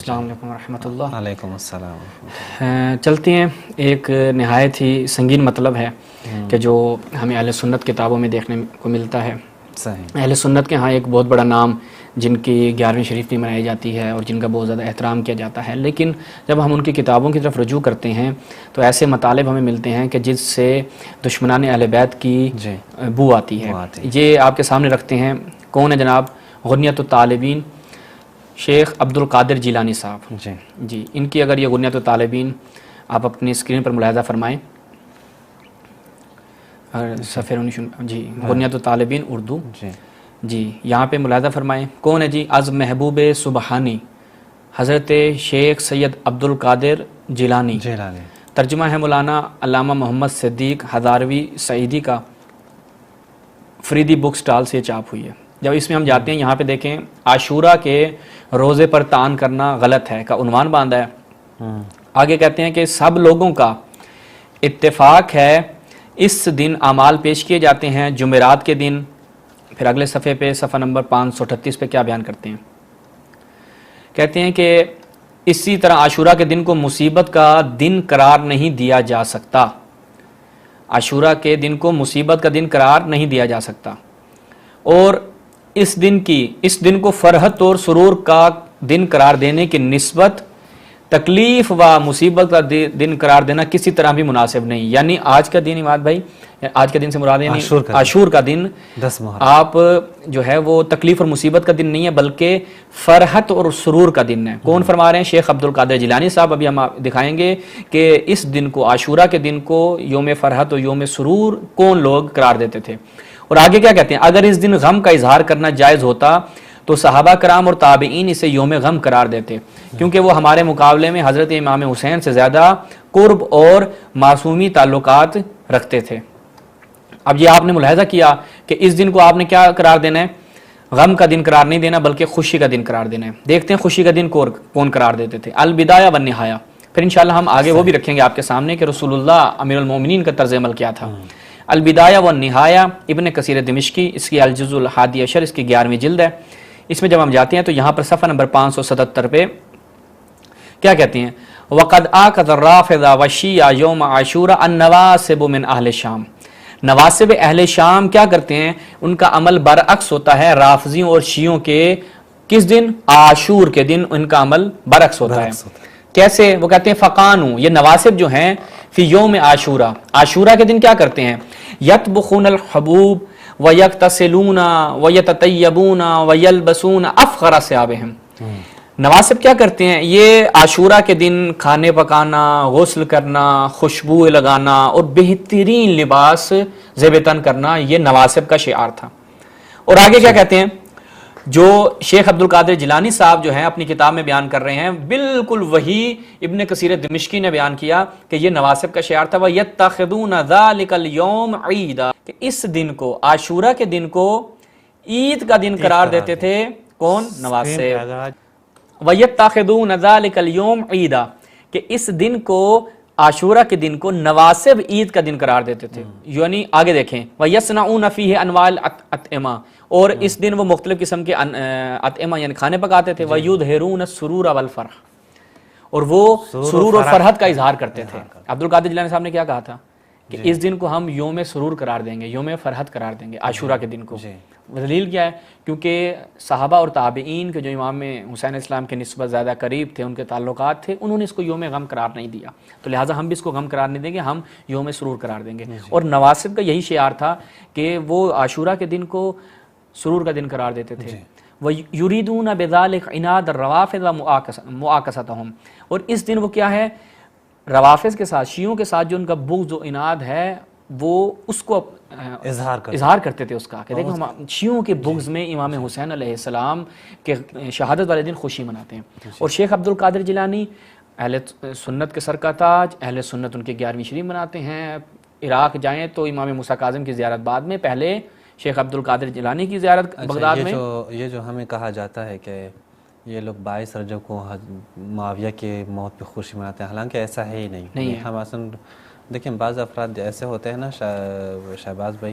السلام علیکم ورحمۃ اللہ۔ علیکم السلام ورحمۃ اللہ۔ چلتے ہیں، ایک نہایت ہی سنگین مطلب ہے کہ جو ہمیں اہل سنت کتابوں میں دیکھنے کو ملتا ہے۔ صحیح۔ اہل سنت کے ہاں ایک بہت بڑا نام جن کی 11ویں شریف بھی منائی جاتی ہے اور جن کا بہت زیادہ احترام کیا جاتا ہے، لیکن جب ہم ان کی کتابوں کی طرف رجوع کرتے ہیں تو ایسے مطالب ہمیں ملتے ہیں کہ جس سے دشمنان اہل بیت کی بو آتی ہے۔ یہ آپ کے سامنے رکھتے ہیں، کون ہے جناب؟ غنیۃ الطالبین شیخ عبد القادر جیلانی صاحب۔ جی ان کی اگر یہ غنیۃ الطالبین آپ اپنی اسکرین پر ملاحظہ فرمائیں، صفحہ جی غنیۃ الطالبین اردو، جی یہاں پہ ملاحظہ فرمائیں، کون ہے جی؟ از محبوب سبحانی حضرت شیخ سید عبد القادر جیلانی۔ ترجمہ ہے مولانا علامہ محمد صدیق ہزاروی سعیدی کا، فریدی بک سٹال سے چاپ ہوئی ہے۔ جب اس میں ہم جاتے ہیں، یہاں پہ دیکھیں عاشورہ کے روزے پر تعان کرنا غلط ہے کا عنوان باندھا ہے۔ آگے کہتے ہیں کہ سب لوگوں کا اتفاق ہے اس دن اعمال پیش کیے جاتے ہیں جمعرات کے دن۔ پھر اگلے صفحے پہ صفحہ نمبر 538 پہ کیا بیان کرتے ہیں؟ کہتے ہیں کہ اسی طرح عاشورہ کے دن کو مصیبت کا دن قرار نہیں دیا جا سکتا۔ عاشورہ کے دن کو مصیبت کا دن قرار نہیں دیا جا سکتا، اور اس دن کو فرحت اور سرور کا دن قرار دینے کی نسبت تکلیف و مصیبت کا دن قرار دینا کسی طرح بھی مناسب نہیں۔ یعنی آج کا دن، عماد بھائی، آج کے دن سے مراد یعنی عاشور کا دن آپ جو ہے وہ تکلیف اور مصیبت کا دن نہیں ہے، بلکہ فرحت اور سرور کا دن ہے۔ کون فرما رہے ہیں؟ شیخ عبد القادر جیلانی صاحب۔ ابھی ہم دکھائیں گے کہ اس دن کو، عاشورہ کے دن کو، یوم فرحت اور یوم سرور کون لوگ قرار دیتے تھے۔ اور آگے کیا کہتے ہیں؟ اگر اس دن غم کا اظہار کرنا جائز ہوتا تو صحابہ کرام اور تابعین اسے یوم غم قرار دیتے، کیونکہ وہ ہمارے مقابلے میں حضرت امام حسین سے زیادہ قرب اور معصومی تعلقات رکھتے تھے۔ اب یہ آپ نے ملاحظہ کیا کہ اس دن کو آپ نے کیا قرار دینا ہے؟ غم کا دن قرار نہیں دینا، بلکہ خوشی کا دن قرار دینا ہے۔ دیکھتے ہیں خوشی کا دن کون قرار دیتے تھے؟ البدایہ والنہایہ۔ پھر انشاءاللہ ہم آگے وہ بھی رکھیں گے آپ کے سامنے کہ رسول اللہ امیر المومنین کا طرز عمل کیا تھا۔ البدایہ والنہایہ ابن کثیر دمشقی، اس کی الجزء الحادی عشر، اس کی 11ویں جلد ہے۔ اس میں جب ہم جاتے ہیں تو یہاں پر صفحہ نمبر 577 پہ کیا کہتے ہیں؟ وَقَدْ آكَذَ الرَّافِضَ وَالشِّيَّعَ يَوْمَ عَاشُورَ النَّوَاسِبُ مِنْ أَهْلِ الشام۔ نواسب اہل شام کیا کرتے ہیں؟ ان کا عمل برعکس ہوتا ہے رافضیوں اور شیعوں کے۔ کس دن؟ عاشور کے دن ان کا عمل برعکس ہوتا ہے۔ کیسے؟ وہ کہتے ہیں فقانو، یہ نواسب جو ہیں، فی یوم عاشورہ، عاشورہ کے دن کیا کرتے ہیں؟ یطبخون الحبوب ویغتسلون ویتطیبون ویلبسون افخر ثیابہم۔ نواسب کیا کرتے ہیں؟ یہ عاشورہ کے دن کھانے پکانا، غسل کرنا، خوشبو لگانا اور بہترین لباس زیب تن کرنا، یہ نواسب کا شعار تھا۔ اور آگے کیا کہتے ہیں؟ جو شیخ عبد القادر جیلانی صاحب جو ہیں اپنی کتاب میں بیان کر رہے ہیں، بالکل وہی ابن کثیر دمشقی نے بیان کیا کہ یہ نواسب کا شعار تھا۔ وَيَتَّخِذُونَ ذَلِكَ الْيَوْمَ عِيدًا، کہ اس دن کو، عاشورہ کے دن کو عید کا دن قرار دیتے تھے۔ کون؟ نواسب۔ وَيَتَّخِذُونَ ذَلِكَ الْيَوْمَ عِيدًا، کہ اس دن کو، عاشورہ کے دن کو، نواسب عید کا دن قرار دیتے تھے۔ یعنی آگے دیکھیں، وَيَصْنَعُونَ فِيهِ أَنْوَاعَ الْأَطْعِمَةِ، اور اس دن وہ مختلف قسم کے اطعمہ یعنی کھانے پکاتے تھے۔ وَيُظْهِرُونَ السُّرُورَ وَالْفَرْحَ، اور وہ سرور اور فرحت کا اظہار کرتے تھے۔ عبد القادر جیلانی صاحب نے کیا کہا تھا کہ اس دن کو ہم یوم سرور قرار دیں گے، یوم فرحت قرار دیں گے عاشورہ کے دن کو۔ دلیل کیا ہے؟ کیونکہ صحابہ اور تابعین کے جو امام حسین اسلام کے نسبت زیادہ قریب تھے، ان کے تعلقات تھے، انہوں نے اس کو یوم غم قرار نہیں دیا، تو لہٰذا ہم بھی اس کو غم قرار نہیں دیں گے، ہم یوم سرور قرار دیں گے۔ اور نواسب کا یہی شعار تھا کہ وہ عاشورہ کے دن کو سرور کا دن قرار دیتے تھے۔ وَيُرِيدُونَ بِذَلِكَ عِنَادَ الرَّوَافِضَ وَمُعَاكَسَتَهُم، اور اس دن وہ کیا ہے؟ روافظ کے ساتھ، شیعوں کے ساتھ جو ان کا بغض و عناد ہے، وہ اس کو اظہار کرتے تھے اس کا، کہ دیکھو ہم شیعوں کے بغض میں امام حسین علیہ السلام کے شہادت والے دن خوشی مناتے ہیں۔ اور شیخ عبد القادر جیلانی اہل سنت کے سر کا تاج، اہل سنت ان کے 11ویں شریف مناتے ہیں۔ عراق جائیں تو امام موسیٰ کاظم کی زیارت بعد میں، پہلے شیخ عبد القادر جیلانی کی زیارت بغداد میں۔ یہ جو ہمیں کہا جاتا ہے کہ یہ لوگ 22 رجب کو معاویہ کی موت پہ خوشی مناتے ہیں، حالانکہ ایسا ہے ہی نہیں۔ ہم اصلا دیکھیں بعض افراد ایسے ہوتے ہیں نا شہباز بھائی،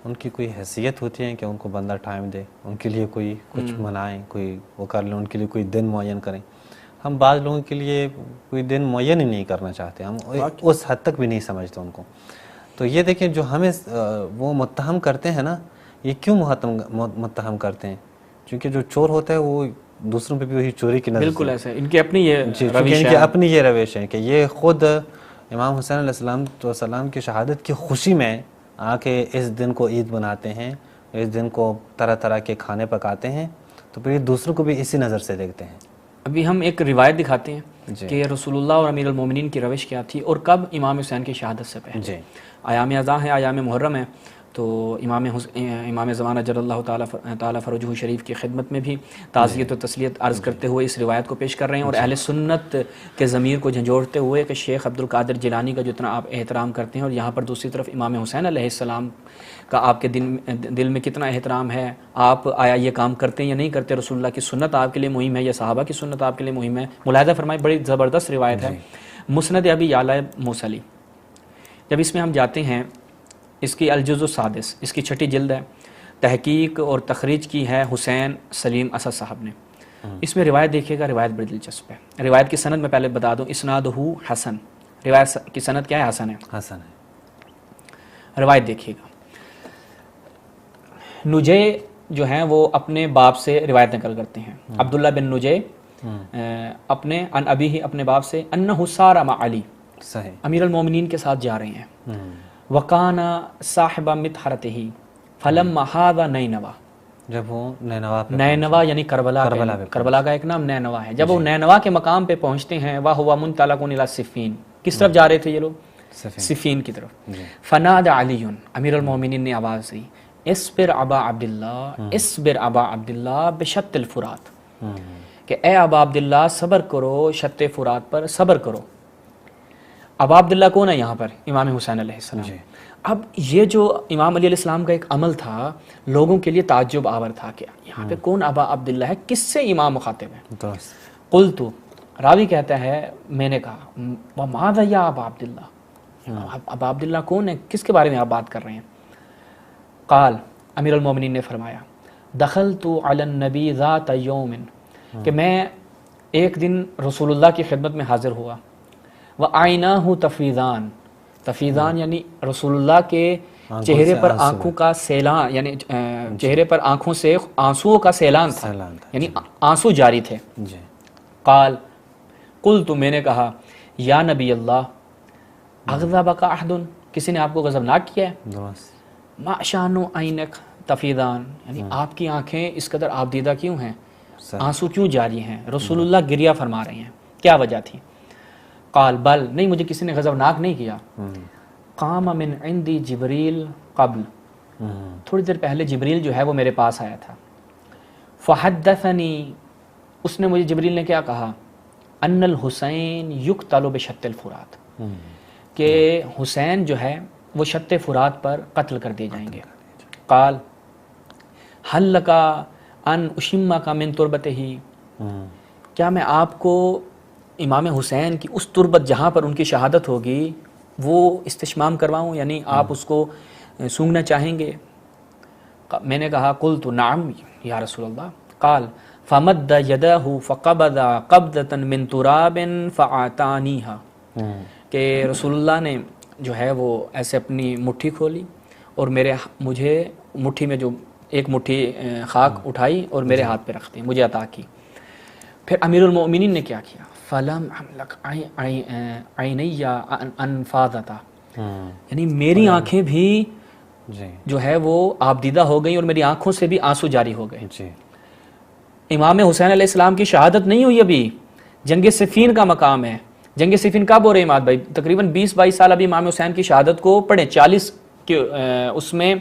ان کی کوئی حیثیت ہوتی ہے کہ ان کو بندہ ٹائم دے، ان کے لیے کوئی کچھ منائیں، کوئی وہ کر لیں، ان کے لیے کوئی دن معین کریں۔ ہم بعض لوگوں کے لیے کوئی دن معین ہی نہیں کرنا چاہتے، ہم اس حد تک بھی نہیں سمجھتے ان کو. تو یہ دیکھیں جو ہمیں وہ متہم کرتے ہیں نا، یہ کیوں متہم کرتے ہیں؟ کیونکہ جو چور ہوتا ہے وہ دوسروں پہ بھی وہی چوری کی نظر، بالکل ایسا ان کی اپنی یہ روش ہے، اپنی یہ روش ہے کہ یہ خود امام حسین علیہ السلام کی شہادت کی خوشی میں آ کے اس دن کو عید بناتے ہیں، اس دن کو طرح طرح کے کھانے پکاتے ہیں، تو پھر یہ دوسروں کو بھی اسی نظر سے دیکھتے ہیں. ابھی ہم ایک روایت دکھاتے ہیں کہ رسول اللہ اور امیر المومنین کی روش کیا تھی اور کب امام حسین کی شہادت سے پہلے. ایام اذاں ہے، ایام محرم ہے، تو امام زمانہ جل اللہ تعالیٰ فرجہ شریف کی خدمت میں بھی تعزیت و تسلیت عرض کرتے ہوئے اس روایت کو پیش کر رہے ہیں، اور اہل سنت کے ضمیر کو جھنجھوڑتے ہوئے کہ شیخ عبد القادر جیلانی کا جتنا آپ احترام کرتے ہیں، اور یہاں پر دوسری طرف امام حسین علیہ السلام کا آپ کے دل میں کتنا احترام ہے، آپ آیا یہ کام کرتے ہیں یا نہیں کرتے، رسول اللہ کی سنت آپ کے لیے مہم ہے یا صحابہ کی سنت آپ کے لیے مہم ہے. ملاحظہ فرمائے، بڑی زبردست روایت ہے، مسند ابی یعلا موصلی. جب اس میں ہم جاتے ہیں، اس کی الجزء السادس، اس کی 6 جلد ہے، تحقیق اور تخریج کی ہے حسین سلیم اسد صاحب نے. اس میں روایت دیکھیے گا، روایت بڑی دلچسپ ہے. روایت کی سند میں پہلے بتا دوں، اسنادہ حسن، روایت کی سند کیا ہے؟ حسن ہے. حسن ہے. روایت دیکھیے گا. نجے جو ہیں وہ اپنے باپ سے روایت نقل کرتے ہیں، عبداللہ بن نجے اپنے ان ابی ہی اپنے باپ سے، انہ سار مع علی، صحیح، امیر المومنین کے ساتھ جا رہے ہیں. وکانا صاحب مطہرتہ فلما ھذا نینوا، جب وہ نینوا یعنی کربلا کا ایک نام نینوا ہے. جب وہ نینوا کے مقام پہ پہنچتے ہیں، وہو منطلق الی صفین، کس طرف جا رہے تھے یہ لوگ؟ صفین کی طرف. فنادى علی، امیر المومنین نے آواز دی، اصبر ابا عبداللہ، اصبر ابا عبداللہ بشط الفرات، کہ اے ابا عبداللہ صبر کرو شط فرات پر، صبر کرو. ابا عبداللہ کون ہے یہاں پر؟ امام حسین علیہ السلام. اب یہ جو امام علی علیہ السلام کا ایک عمل تھا، لوگوں کے لیے تعجب آور تھا کہ یہاں پہ کون ابا عبداللہ ہے، کس سے امام مخاطب ہے؟ قلت، راوی کہتا ہے میں نے کہا، وماذا یا ابا عبداللہ، ابا عبداللہ کون ہے، کس کے بارے میں آپ بات کر رہے ہیں؟ قال، امیر المومنین نے فرمایا، دخلت علی النبی ذات یوم، کہ میں ایک دن رسول اللہ کی خدمت میں حاضر ہوا، وعیناہ تفیضان، تفیضان یعنی رسول اللہ کے چہرے پر آنکھوں کا سیلان، یعنی چہرے پر آنکھوں سے آنسوؤں کا سیلان تھا، یعنی آنسو جاری تھے. قال، قلت، میں نے کہا، یا نبی اللہ، اغضبک احد، کسی نے آپ کو غضبناک کیا ہے؟ ما شان عینک تفیضان، یعنی آپ کی آنکھیں اس قدر آبدیدہ کیوں ہیں، آنسو کیوں جاری ہیں، رسول اللہ گریہ فرما رہے ہیں، کیا وجہ تھی؟ قال، بل، نہیں، مجھے کسی نے غضبناک نہیں کیا. قام من عندی جبریل قبل، تھوڑی دیر پہلے جبریل جو ہے وہ میرے پاس آیا تھا. فحدثنی، اس نے مجھے، جبریل نے کیا کہا، ان الحسین یقتل بشط الفرات، کہ حسین جو ہے وہ شط فرات پر قتل کر دیے جائیں گے. قال، حل لکا ان اشمک من تربتہ، کیا میں آپ کو امام حسین کی اس تربت جہاں پر ان کی شہادت ہوگی وہ استشمام کرواؤں، یعنی آپ اس کو سونگنا چاہیں گے؟ میں نے کہا، قلت نعم یا رسول اللہ. قال، فمد یدہ فقبض قبضۃ من تراب فاعطانیھا، کہ رسول اللہ نے جو ہے وہ ایسے اپنی مٹھی کھولی اور مجھے مٹھی میں جو ایک مٹھی خاک اٹھائی اور میرے ہاتھ پہ رکھ دی، مجھے عطا کی. پھر امیر المؤمنین نے کیا کیا؟ فلم املک عینی انفاضتا، یعنی میری آنکھیں بھی جو ہے وہ آبدیدہ ہو گئیں اور میری آنکھوں سے بھی آنسو جاری ہو گئے. امام حسین علیہ السلام کی شہادت نہیں ہوئی ابھی، جنگ صفین کا مقام ہے. جنگ صفین کب ہو رہی ہے ماد بھائی؟ تقریباً 20-22 سال ابھی امام حسین کی شہادت کو پڑھیں. 40 کے اس میں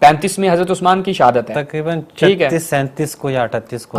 35 میں حضرت عثمان کی شہادت ہے تقریباً 37 کو یا 38 کو،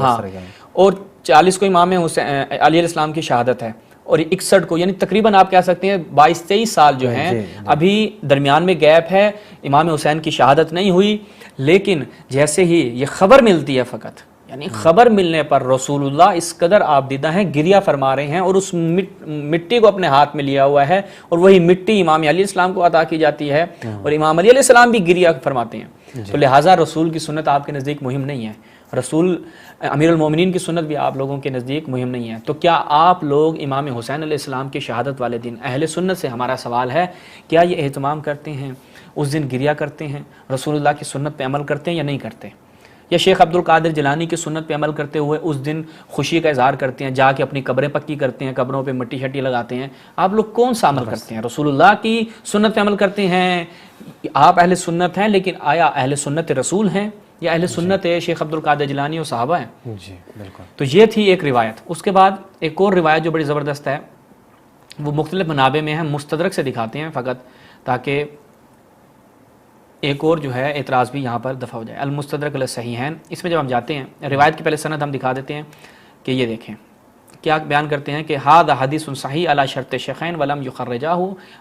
اور 40 کو امام حسین علی علیہ السلام کی شہادت ہے، اور 61 کو، یعنی تقریباً آپ کہہ سکتے ہیں 22-23 سال جو ہیں ابھی درمیان میں گیپ ہے. امام حسین کی شہادت نہیں ہوئی، لیکن جیسے ہی یہ خبر ملتی ہے، فقط یعنی خبر ملنے پر رسول اللہ اس قدر آبدیدہ ہیں، گریہ فرما رہے ہیں، اور اس مٹی کو اپنے ہاتھ میں لیا ہوا ہے، اور وہی مٹی امام علی علیہ السلام کو عطا کی جاتی ہے، اور امام علی علیہ السلام بھی گریہ فرماتے ہیں. تو لہٰذا رسول کی سنت آپ کے نزدیک مہم نہیں ہے. رسول امیر المومنین کی سنت بھی آپ لوگوں کے نزدیک مہم نہیں ہے، تو کیا آپ لوگ امام حسین علیہ السلام کی شہادت والے دن اہل سنت سے ہمارا سوال ہے، کیا یہ اہتمام کرتے ہیں، اس دن گریا کرتے ہیں، رسول اللہ کی سنت پہ عمل کرتے ہیں یا نہیں کرتے؟ یا شیخ عبد القادر جیلانی کی سنت پہ عمل کرتے ہوئے اس دن خوشی کا اظہار کرتے ہیں، جا کے اپنی قبریں پکی کرتے ہیں، قبروں پہ مٹی شٹی لگاتے ہیں؟ آپ لوگ کون سا عمل کرتے ہیں؟ رسول اللہ کی سنت پہ عمل کرتے ہیں؟ آپ اہل سنت ہیں، لیکن آیا اہل سنت رسول ہیں یا اہل سنت شیخ عبد القادر جیلانی اور صحابہ ہیں؟ جی بالکل. تو یہ تھی ایک روایت. اس کے بعد ایک اور روایت جو بڑی زبردست ہے، وہ مختلف منابع میں ہے، مستدرک سے دکھاتے ہیں فقط تاکہ ایک اور جو ہے اعتراض بھی یہاں پر دفع ہو جائے. المستدرک علی الصحیحین، اس میں جب ہم جاتے ہیں روایت کے پہلے سند ہم دکھا دیتے ہیں کہ یہ دیکھیں کیا بیان کرتے ہیں کہ ھذا حدیث صحیح علی شرط الشیخین ولم یخرجہ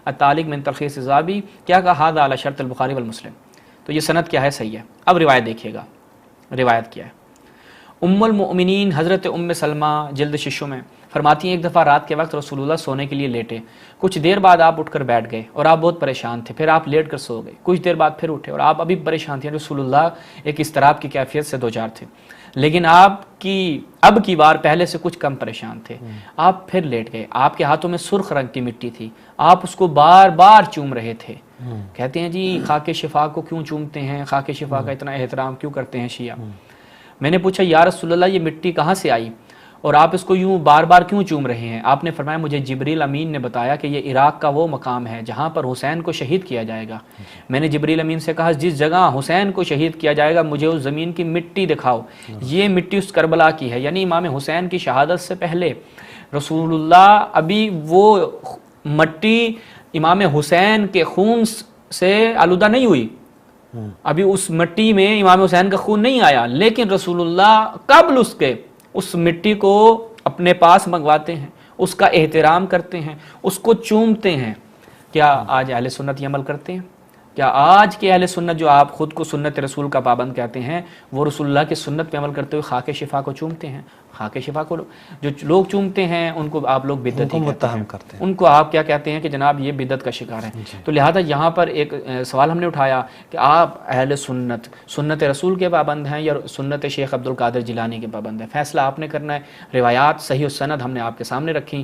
الطالق من تلخیص الذہبی، کیا کہا ھذا علی شرط البخاری والمسلم. تو یہ سند کیا ہے؟ صحیح ہے. اب روایت دیکھیے گا، روایت کیا ہے. ام المؤمنین حضرت ام سلمہ جلد 6 میں فرماتی ہیں ایک دفعہ رات کے وقت رسول اللہ سونے کے لیے لیٹے، کچھ دیر بعد آپ اٹھ کر بیٹھ گئے اور آپ بہت پریشان تھے، پھر آپ لیٹ کر سو گئے، کچھ دیر بعد پھر اٹھے اور آپ ابھی پریشان تھے. رسول اللہ ایک اضطراب کی کیفیت سے دوچار تھے، لیکن آپ کی اب کی بار پہلے سے کچھ کم پریشان تھے. آپ پھر لیٹ گئے، آپ کے ہاتھوں میں سرخ رنگ کی مٹی تھی، آپ اس کو بار بار چوم رہے تھے. کہتے ہیں جی خاک شفا کو کیوں چومتے ہیں، خاک شفا کا اتنا احترام کیوں کرتے ہیں شیعہ؟ میں نے پوچھا یا رسول اللہ یہ مٹی کہاں سے آئی اور آپ اس کو یوں بار بار کیوں چوم رہے ہیں؟ آپ نے فرمایا مجھے جبریل امین نے بتایا کہ یہ عراق کا وہ مقام ہے جہاں پر حسین کو شہید کیا جائے گا. میں نے جبریل امین سے کہا جس جگہ حسین کو شہید کیا جائے گا مجھے اس زمین کی مٹی دکھاؤ. یہ مٹی اس کربلا کی ہے، یعنی امام حسین کی شہادت سے پہلے رسول اللہ ابھی وہ مٹی امام حسین کے خون سے آلودہ نہیں ہوئی، ابھی اس مٹی میں امام حسین کا خون نہیں آیا، لیکن رسول اللہ قبل اس کے اس مٹی کو اپنے پاس منگواتے ہیں، اس کا احترام کرتے ہیں، اس کو چومتے ہیں. کیا آج اہل سنت یہ عمل کرتے ہیں؟ کیا آج کے اہل سنت جو آپ خود کو سنت رسول کا پابند کہتے ہیں وہ رسول اللہ کی سنت پہ عمل کرتے ہوئے خاک شفا کو چومتے ہیں؟ خاک شفا کو جو لوگ چومتے ہیں ان کو آپ لوگ بدعتی متہم کرتے ہیں، ان کو آپ کیا کہتے ہیں کہ جناب یہ بدعت کا شکار ہے. تو لہذا یہاں پر ایک سوال ہم نے اٹھایا کہ آپ اہل سنت رسول کے پابند ہیں یا سنت شیخ عبد القادر جیلانی کے پابند ہیں؟ فیصلہ آپ نے کرنا ہے. روایات صحیح السند ہم نے آپ کے سامنے رکھی.